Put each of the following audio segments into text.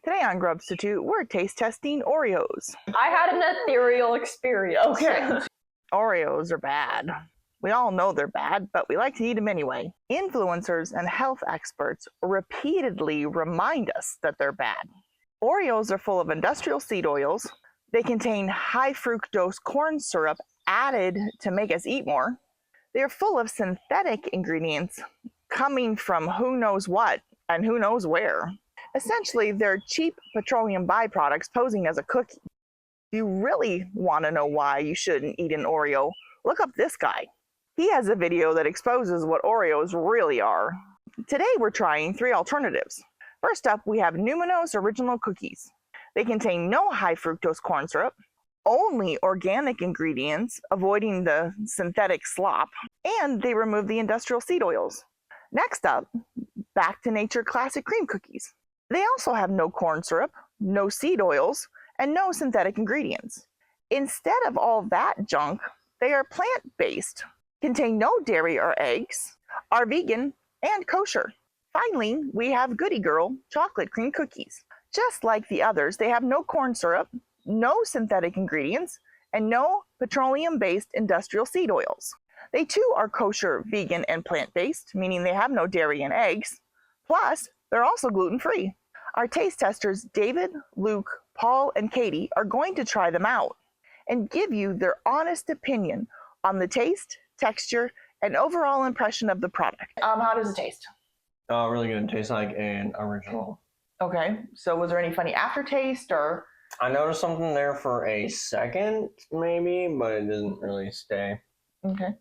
Today on Grubstitute, we're taste testing Oreos. I had an ethereal experience. Okay. Oreos are bad. We all know they're bad, but we like to eat them anyway. Influencers and health experts repeatedly remind us that they're bad. Oreos are full of industrial seed oils. They contain high fructose corn syrup added to make us eat more. They're full of synthetic ingredients coming from who knows what and who knows where. Essentially, they're cheap petroleum byproducts posing as a cookie. If you really want to know why you shouldn't eat an Oreo, look up this guy. He has a video that exposes what Oreos really are. Today we're trying 3 alternatives. First up, we have Numino's Original Cookies. They contain no high fructose corn syrup, only organic ingredients, avoiding the synthetic slop, and they remove the industrial seed oils. Next up, Back to Nature Classic Cream Cookies. They also have no corn syrup, no seed oils, and no synthetic ingredients. Instead of all that junk, they are plant-based, contain no dairy or eggs, are vegan, and kosher. Finally, we have Goody Girl Chocolate Cream Cookies. Just like the others, they have no corn syrup, no synthetic ingredients, and no petroleum-based industrial seed oils. They too are kosher, vegan, and plant-based, meaning they have no dairy and eggs. Plus, they're also gluten-free. Our taste testers, David, Luke, Paul, and Katie, are going to try them out and give you their honest opinion on the taste, texture, and overall impression of the product. How does it taste? Really good. It tastes like an original. Okay, so was there any funny aftertaste or? I noticed something there for a second, maybe, but it didn't really stay. Okay.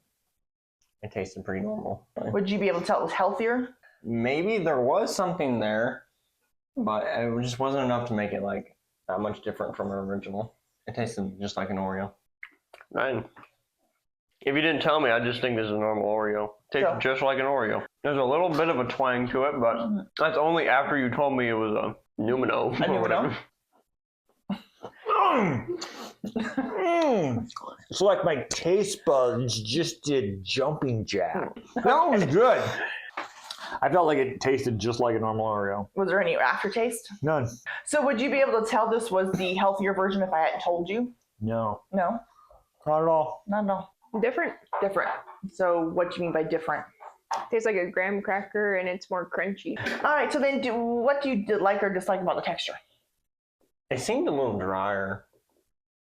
It tasted pretty normal. Would you be able to tell it was healthier? Maybe there was something there, but it just wasn't enough to make it like that much different from an original. It tasted just like an Oreo. Right. If you didn't tell me, I'd just think this is a normal Oreo. Tastes just like an Oreo. There's a little bit of a twang to it, but that's only after you told me it was a Numino or whatever. It's like my taste buds just did jumping jack. That was good. I felt like it tasted just like a normal Oreo. Was there any aftertaste? None. So would you be able to tell this was the healthier version if I hadn't told you? No. No? Not at all. Not at all. Different. Different. So what do you mean by different? Tastes like a graham cracker and it's more crunchy. All right, so then what do you like or dislike about the texture? It seemed a little drier.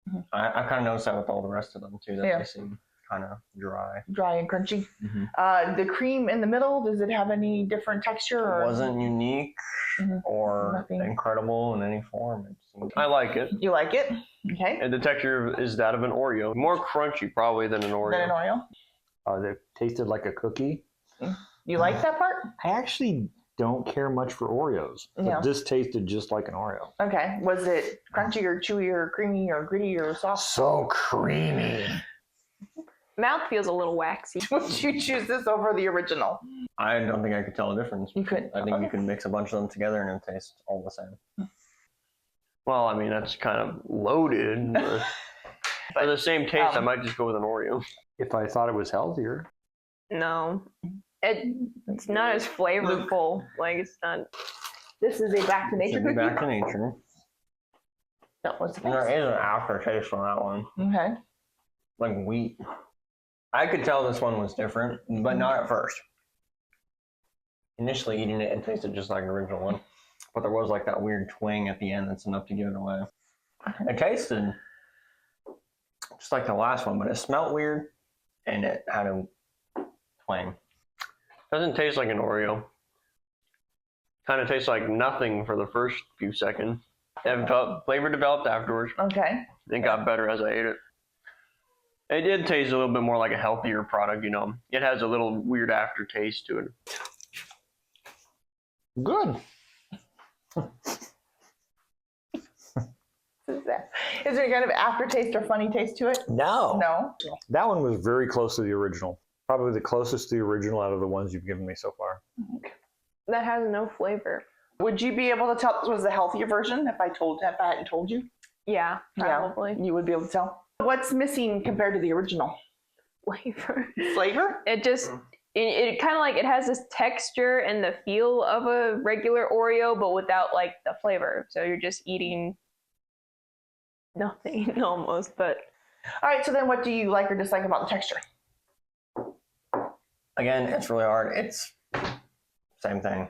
Mm-hmm. I kind of noticed that with all the rest of them too, that they seem kind of dry. Dry and crunchy. Mm-hmm. The cream in the middle, does it have any different texture? Or? It wasn't unique or incredible in any form. I like it. You like it? Okay. And the texture is that of an Oreo. More crunchy probably than an Oreo. Than an Oreo? They tasted like a cookie. You like that part? I actually don't care much for Oreos, but this tasted just like an Oreo. Okay. Was it crunchy or chewy or creamy or gritty or soft? So creamy. Mouth feels a little waxy. Would you choose this over the original? I don't think I could tell the difference. You could? I think you can mix a bunch of them together and it tastes all the same. Well, I mean, that's kind of loaded. But for the same taste, I might just go with an Oreo. If I thought it was healthier. No. It's not as flavorful. Like, it's not. This is a Back to Nature cookie? Back to Nature. That was the There is an aftertaste from that one. Okay. Like wheat. I could tell this one was different, but not at first. Initially eating it, it tasted just like the original one. But there was like that weird twang at the end that's enough to give it away. It tasted just like the last one, but it smelled weird and it had a twang. Doesn't taste like an Oreo. Kind of tastes like nothing for the first few seconds. And flavor developed afterwards. Okay. It got better as I ate it. It did taste a little bit more like a healthier product, you know. It has a little weird aftertaste to it. Good. Is there any kind of aftertaste or funny taste to it? No. No? That one was very close to the original. Probably the closest to the original out of the ones you've given me so far. That has no flavor. Would you be able to tell this was the healthier version if I hadn't told you? Yeah, probably. Yeah, you would be able to tell. What's missing compared to the original? Flavor. Flavor? It just it kind of like it has this texture and the feel of a regular Oreo, but without like the flavor. So you're just eating nothing almost. But All right, so then what do you like or dislike about the texture? Again, it's really hard. It's same thing.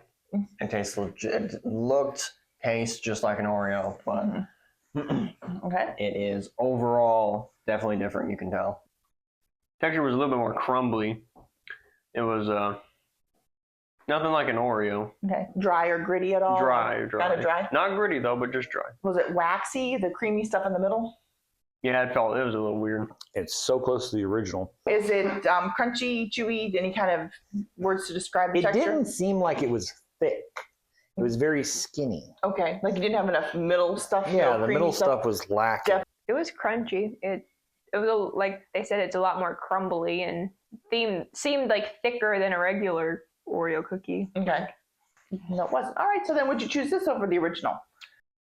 It tastes legit. It tastes just like an Oreo, but Okay. it is overall definitely different. You can tell. Texture was a little bit more crumbly. It was nothing like an Oreo. Okay. Dry or gritty at all? Dry. Kind of dry? Not gritty though, but just dry. Was it waxy, the creamy stuff in the middle? Yeah, it was a little weird. It's so close to the original. Is it crunchy, chewy? Any kind of words to describe the It texture? didn't seem like it was thick. It was very skinny. Okay, like you didn't have enough middle stuff. Yeah, no the creamy middle stuff was lacking. Def- it was crunchy. It was like they said, it's a lot more crumbly and seemed like thicker than a regular Oreo cookie. Okay. No, it wasn't. All right, so then would you choose this over the original?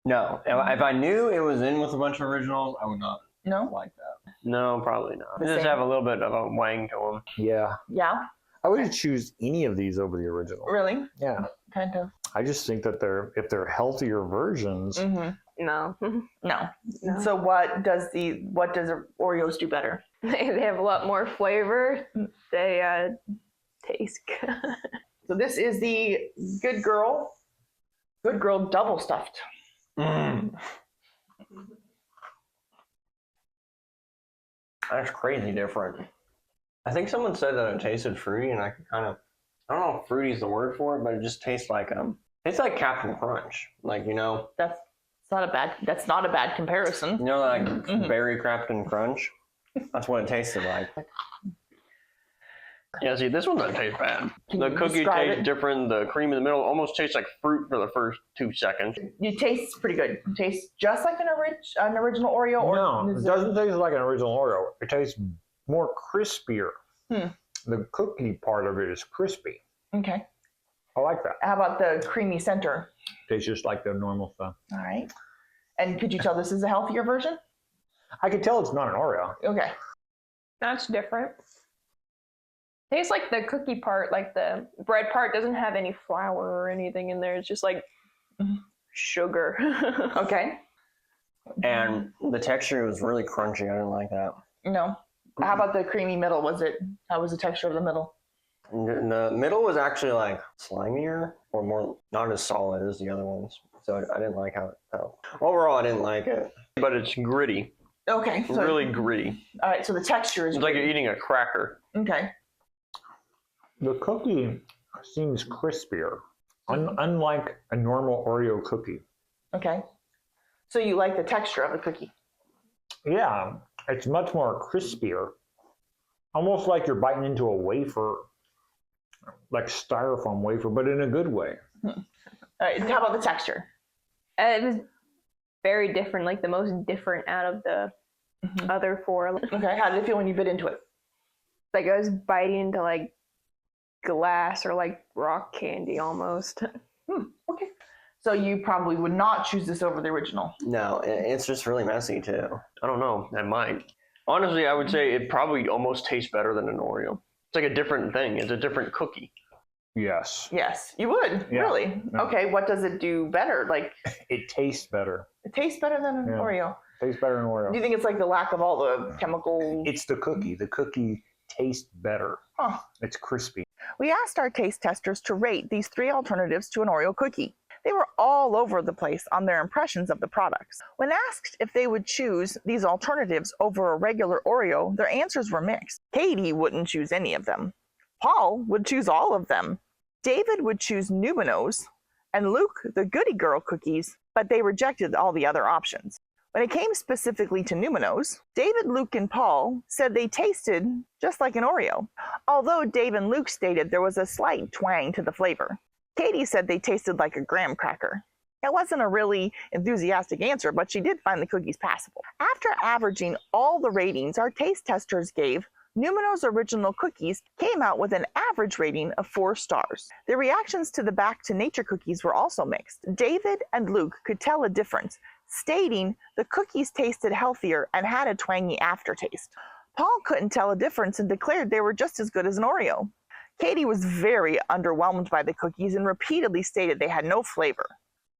No, if I knew it was in with a bunch of originals, I would not No? like that. No, probably not. The They just same. have a little bit of a wang to them. Yeah. Yeah, I would choose any of these over the original. really? Yeah. Kind of. I just think that if they're healthier versions, Mm-hmm. No, No. No. So what does Oreos do better? they have a lot more flavor. They taste good. So this is the Good Girl double stuffed. That's crazy different. I think someone said that it tasted fruity, and I could kind of, I don't know if fruity is the word for it, but it just tastes like it's like Captain Crunch, like That's not a bad comparison. like berry Captain Crunch. That's what it tasted like. Yeah, see, this one doesn't taste bad. Can The you cookie describe tastes it? different. The cream in the middle almost tastes like fruit for the first 2 seconds. It tastes pretty good. It tastes just like an original Oreo. Or no, is it doesn't taste like an original Oreo. It tastes more crispier. The cookie part of it is crispy. Okay. I like that. How about the creamy center? Tastes just like the normal stuff. All right. And could you tell this is a healthier version? I can tell it's not an Oreo. Okay. That's different. Tastes like the cookie part, like the bread part doesn't have any flour or anything in there. It's just like sugar. Okay. And the texture was really crunchy. I didn't like that. No. How about the creamy middle? How was the texture of the middle? The middle was actually like slimier or more not as solid as the other ones. So I didn't like how it felt. Overall, I didn't like it. But it's gritty. Okay. So, Really gritty. all right. So the texture is It's like you're eating a cracker. okay. The cookie seems crispier, unlike a normal Oreo cookie. Okay. So you like the texture of the cookie? Yeah, it's much more crispier. Almost like you're biting into a wafer, like styrofoam wafer, but in a good way. All right. How about the texture? It was very different, like the most different out of the other four. Okay. How did it feel when you bit into it? Like I was biting into like glass or like rock candy almost. Okay. So you probably would not choose this over the original. No, it's just really messy too. I don't know. It might. Honestly, I would say it probably almost tastes better than an Oreo. It's like a different thing. It's a different cookie. Yes. Yes, you would. Yeah. Really? Yeah. Okay. What does it do better? Like It tastes better. it tastes better than an Yeah. Oreo. Tastes better than Oreo. Do you think it's like the lack of all the chemical? It's the cookie. The cookie tastes better. Huh. It's crispy. We asked our taste testers to rate these three alternatives to an Oreo cookie. They were all over the place on their impressions of the products. When asked if they would choose these alternatives over a regular Oreo, their answers were mixed. Katie wouldn't choose any of them. Paul would choose all of them. David would choose Numinos, and Luke the Goody Girl cookies, but they rejected all the other options. When it came specifically to Numinos, David, Luke, and Paul said they tasted just like an Oreo, although Dave and Luke stated there was a slight twang to the flavor. Katie said they tasted like a graham cracker. It wasn't a really enthusiastic answer, but she did find the cookies passable. After averaging all the ratings our taste testers gave, Numinos original cookies came out with an average rating of 4 stars. The reactions to the Back to Nature cookies were also mixed. David and Luke could tell a difference, stating the cookies tasted healthier and had a twangy aftertaste. Paul couldn't tell a difference and declared they were just as good as an Oreo. Katie was very underwhelmed by the cookies and repeatedly stated they had no flavor.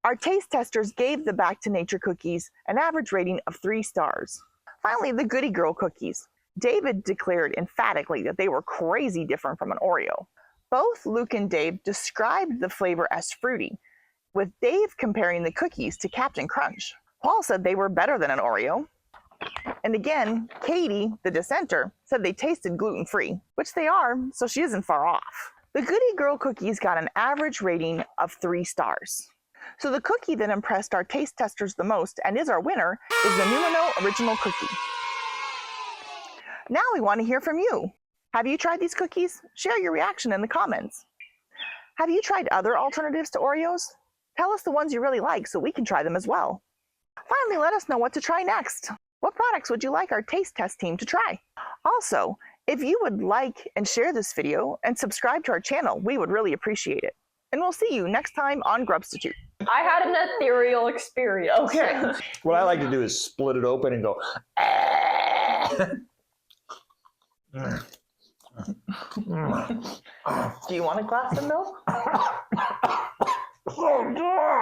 Our taste testers gave the Back to Nature cookies an average rating of 3 stars. Finally, the Goody Girl cookies. David declared emphatically that they were crazy different from an Oreo. Both Luke and Dave described the flavor as fruity, with Dave comparing the cookies to Captain Crunch. Paul said they were better than an Oreo. And again, Katie, the dissenter, said they tasted gluten-free, which they are, so she isn't far off. The Goody Girl cookies got an average rating of 3 stars. So the cookie that impressed our taste testers the most and is our winner is the Numino Original Cookie. Now we want to hear from you. Have you tried these cookies? Share your reaction in the comments. Have you tried other alternatives to Oreos? Tell us the ones you really like so we can try them as well. Finally, let us know what to try next. What products would you like our taste test team to try? Also, if you would like and share this video and subscribe to our channel, we would really appreciate it. And we'll see you next time on Grubstitute. I had an ethereal experience. Okay. What I like to do is split it open and go, Do you want a glass of milk? oh, God.